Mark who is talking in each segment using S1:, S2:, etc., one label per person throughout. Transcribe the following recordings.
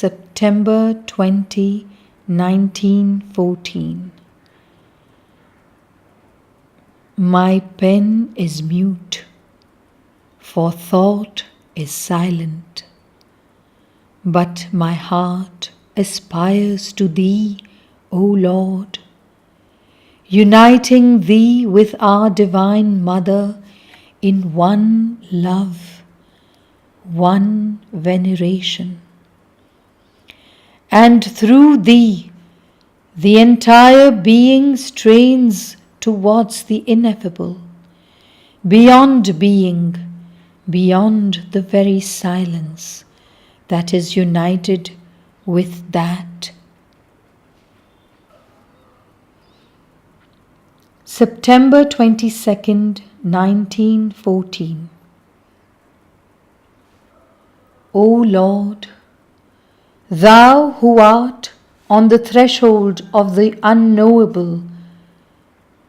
S1: September 20, 1914. My pen is mute, for thought is silent, but my heart aspires to Thee, O Lord, uniting Thee with our Divine Mother in one love, one veneration. And through Thee, the entire being strains towards the ineffable, beyond being, beyond the very silence that is united with that. September 22nd, 1914. O Lord, Thou who art on the threshold of the unknowable,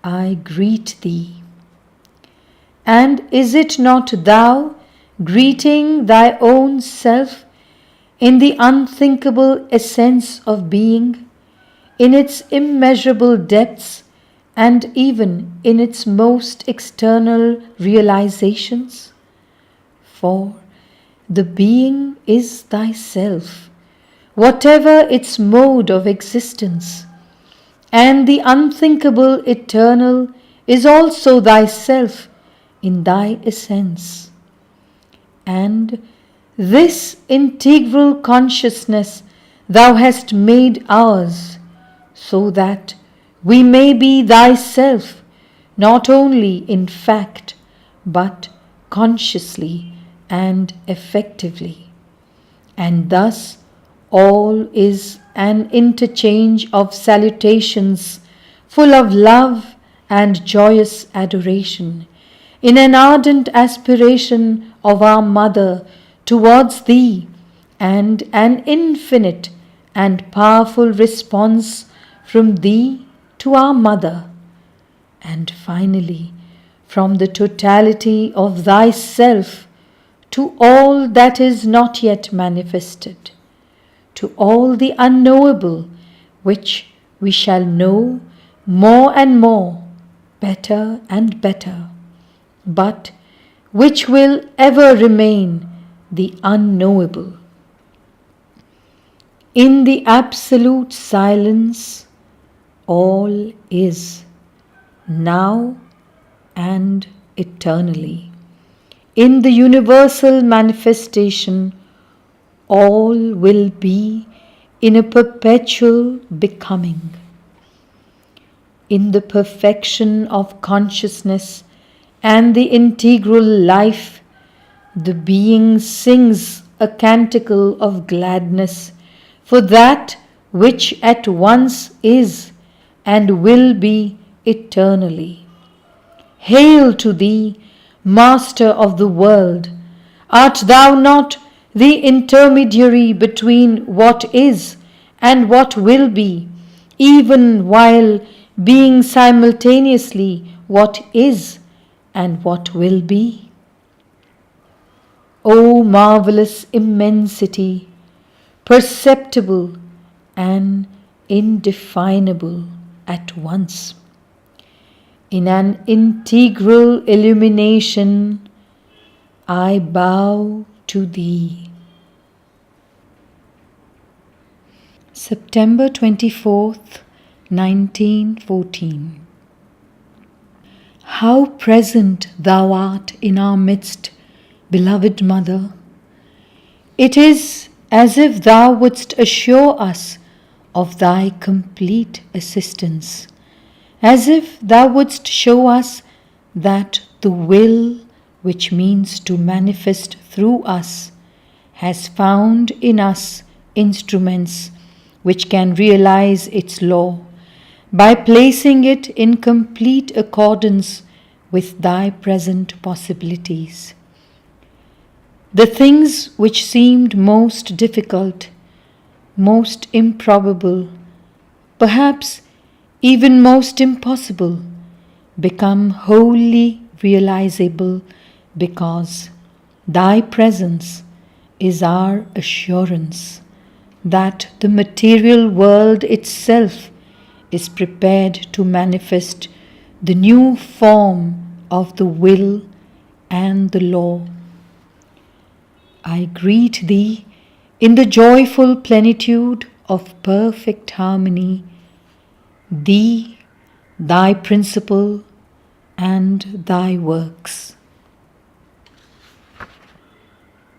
S1: I greet Thee. And is it not Thou greeting Thy own self in the unthinkable essence of being, in its immeasurable depths, and even in its most external realizations? For the being is Thyself, whatever its mode of existence, and the unthinkable eternal is also Thyself in Thy essence. And this integral consciousness Thou hast made ours, so that we may be Thyself, not only in fact, but consciously and effectively. And thus all is an interchange of salutations full of love and joyous adoration, in an ardent aspiration of our Mother towards Thee, and an infinite and powerful response from Thee to our Mother, and finally from the totality of Thyself to all that is not yet manifested, to all the unknowable which we shall know more and more, better and better, but which will ever remain the unknowable. In the absolute silence, all is, now and eternally. In the universal manifestation, all will be in a perpetual becoming. In the perfection of consciousness and the integral life, the being sings a canticle of gladness for that which at once is and will be eternally. Hail to Thee, Master of the world! Art Thou not the intermediary between what is and what will be, even while being simultaneously what is and what will be? O marvelous immensity, perceptible and indefinable at once! In an integral illumination, I bow to Thee. September 24th, 1914. How present Thou art in our midst, beloved Mother! It is as if Thou wouldst assure us of Thy complete assistance, as if Thou wouldst show us that the will, which means to manifest through us, has found in us instruments which can realize its law by placing it in complete accordance with Thy present possibilities. The things which seemed most difficult, most improbable, perhaps even most impossible, become wholly realizable because Thy presence is our assurance, that the material world itself is prepared to manifest the new form of the will and the law. I greet thee in the joyful plenitude of perfect harmony, thee, thy principle, and thy works.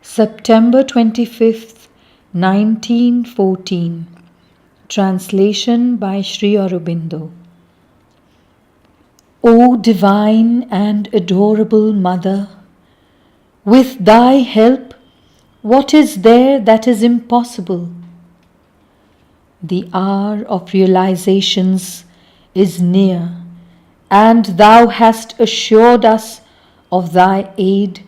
S1: September 25th, 1914. Translation by Sri Aurobindo. O divine and adorable Mother, with thy help, what is there that is impossible? The hour of realizations is near, and thou hast assured us of thy aid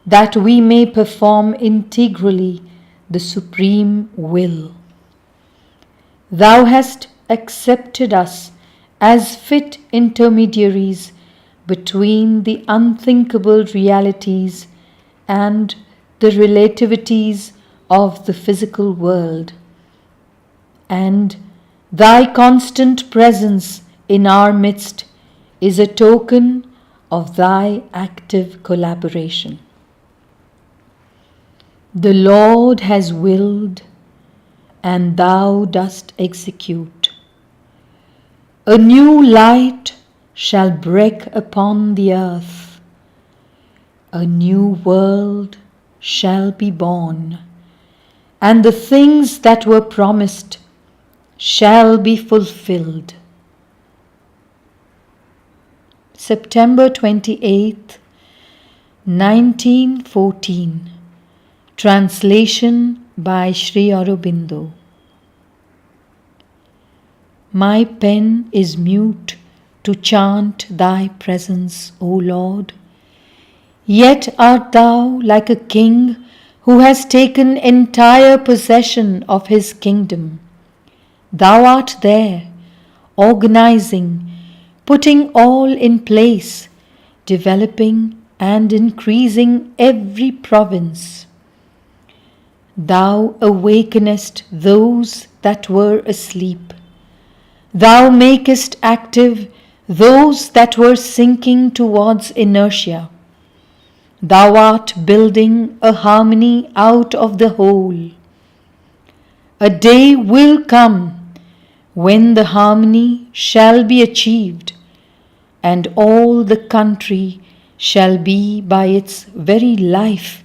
S1: that we may perform integrally the supreme will. Thou hast accepted us as fit intermediaries between the unthinkable realities and the relativities of the physical world, and thy constant presence in our midst is a token of thy active collaboration. The Lord has willed, and thou dost execute. A new light shall break upon the earth. A new world shall be born, and the things that were promised shall be fulfilled. September 28th, 1914. Translation by Sri Aurobindo. My pen is mute to chant thy presence, O Lord. Yet art thou like a king who has taken entire possession of his kingdom. Thou art there, organizing, putting all in place, developing and increasing every province. Thou awakenest those that were asleep. Thou makest active those that were sinking towards inertia. Thou art building a harmony out of the whole. A day will come when the harmony shall be achieved, and all the country shall be by its very life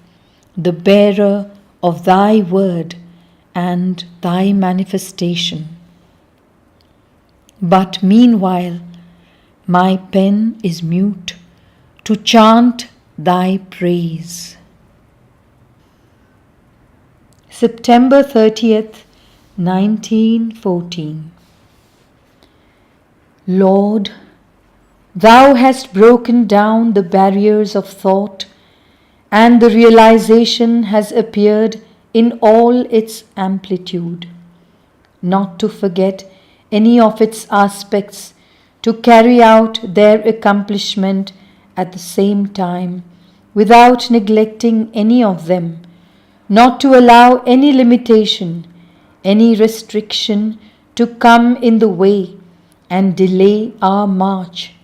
S1: the bearer of thy word and thy manifestation. But meanwhile, my pen is mute to chant thy praise. September 30th, 1914. Lord, thou hast broken down the barriers of thought, and the realization has appeared in all its amplitude. Not to forget any of its aspects, to carry out their accomplishment at the same time, without neglecting any of them, not to allow any limitation, any restriction to come in the way and delay our march.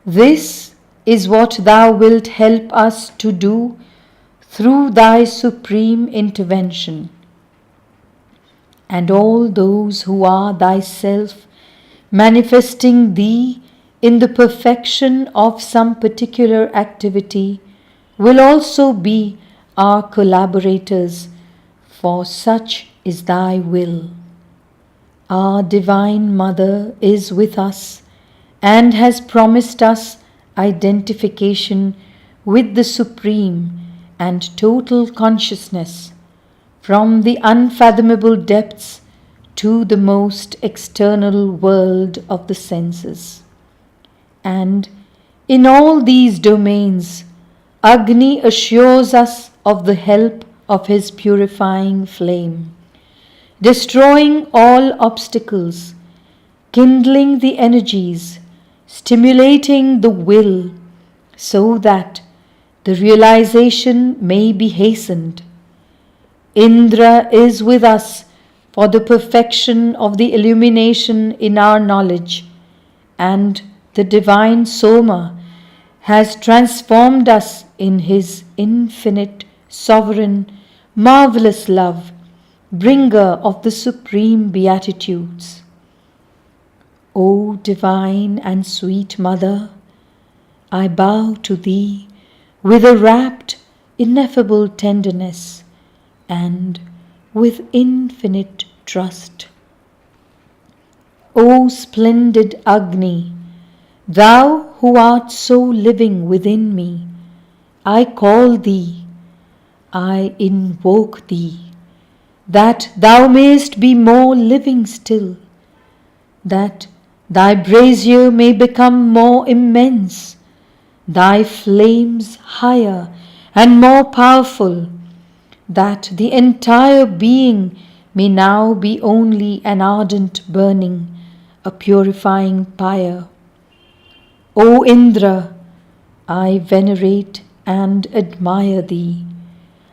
S1: This is what thou wilt help us to do through thy supreme intervention. And all those who are thyself manifesting thee in the perfection of some particular activity will also be our collaborators, for such is thy will. Our Divine Mother is with us and has promised us identification with the Supreme and total consciousness, from the unfathomable depths to the most external world of the senses. And in all these domains, Agni assures us of the help of his purifying flame, destroying all obstacles, kindling the energies, stimulating the will, so that the realization may be hastened. Indra is with us for the perfection of the illumination in our knowledge, and the divine Soma has transformed us in His infinite, sovereign, marvelous love, bringer of the supreme beatitudes. O divine and sweet Mother, I bow to Thee with a rapt, ineffable tenderness and with infinite trust. O splendid Agni, Thou who art so living within me, I call Thee, I invoke Thee, that Thou mayest be more living still, that Thy brazier may become more immense, Thy flames higher and more powerful, that the entire being may now be only an ardent burning, a purifying pyre. O Indra, I venerate and admire Thee.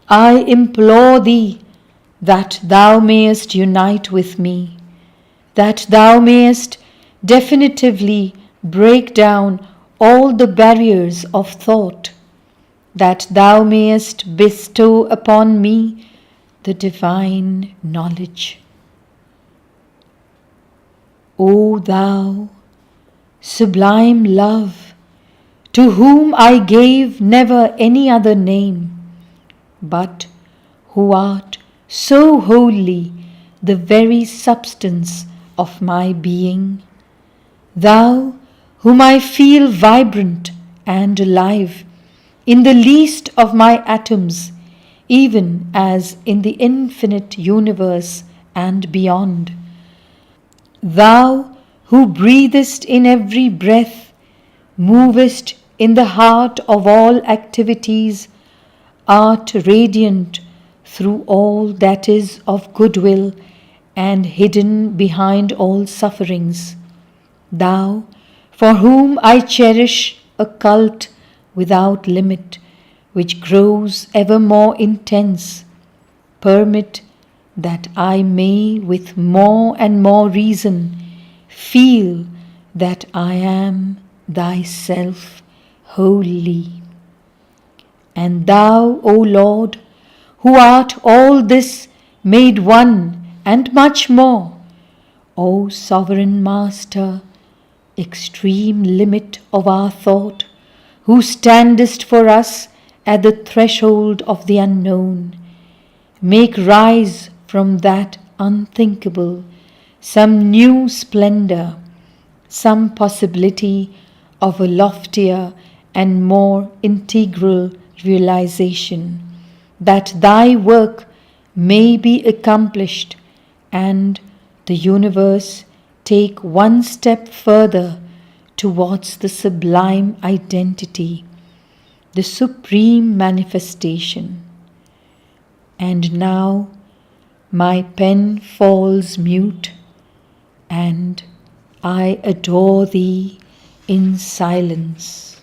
S1: I implore Thee that Thou mayest unite with me, that Thou mayest definitively break down all the barriers of thought, that Thou mayest bestow upon me the divine knowledge. O Thou, sublime love, to whom I gave never any other name, but who art so wholly the very substance of my being, Thou whom I feel vibrant and alive in the least of my atoms, even as in the infinite universe and beyond, Thou who breathest in every breath, movest in the heart of all activities, art radiant through all that is of goodwill and hidden behind all sufferings, Thou for whom I cherish a cult without limit, which grows ever more intense, permit that I may with more and more reason feel that I am Thyself wholly. And Thou, O Lord, who art all this made one and much more, O Sovereign Master, extreme limit of our thought, who standest for us at the threshold of the unknown, make rise from that unthinkable some new splendor, some possibility of a loftier and more integral realization, that Thy work may be accomplished and the universe take one step further towards the sublime identity, the supreme manifestation. And now my pen falls mute, and I adore Thee in silence.